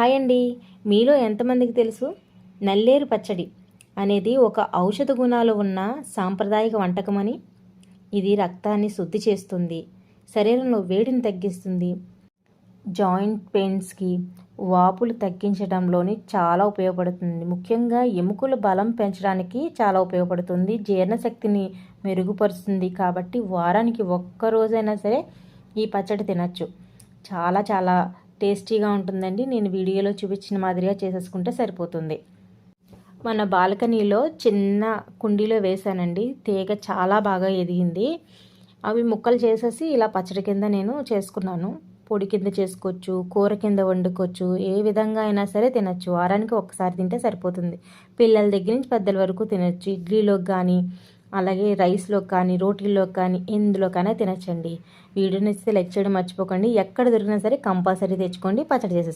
Hi అండి. మీలో ఎంతమందికి తెలుసు నల్లేరు పచ్చడి అనేది ఒక ఔషధ గుణాలు ఉన్న సాంప్రదాయక వంటకమని? ఇది రక్తాన్ని శుద్ధి చేస్తుంది, శరీరంలో వేడిని తగ్గిస్తుంది, జాయింట్ పెయిన్స్కి, వాపులు తగ్గించడంలోని చాలా ఉపయోగపడుతుంది. ముఖ్యంగా ఎముకల బలం పెంచడానికి చాలా ఉపయోగపడుతుంది, జీర్ణశక్తిని మెరుగుపరుస్తుంది. కాబట్టి వారానికి ఒక్కరోజైనా సరే ఈ పచ్చడి తినచ్చు. చాలా చాలా టేస్టీగా ఉంటుందండి. నేను వీడియోలో చూపించిన మాదిరిగా చేసేసుకుంటే సరిపోతుంది. మన బాల్కనీలో చిన్న కుండీలో వేసానండి. తీగ చాలా బాగా ఎదిగింది. అవి ముక్కలు చేసేసి ఇలా పచ్చడి కింద నేను చేసుకున్నాను. పొడి కింద చేసుకోవచ్చు, కూర కింద వండుకోవచ్చు, ఏ విధంగా అయినా సరే తినచ్చు. వారానికి ఒక్కసారి తింటే సరిపోతుంది. పిల్లల దగ్గర నుంచి పెద్దల వరకు తినచ్చు. ఇడ్లీలోకి కానీ, అలాగే రైస్లోకి కానీ, రోటీల్లోకి కానీ, ఎందులోకైనా తినచ్చండి. వీడియో నచ్చితే లైక్ చేయడం మర్చిపోకండి. ఎక్కడ దొరికినా సరే కంపల్సరీ తెచ్చుకోండి, పచ్చడి చేసేసుకోండి.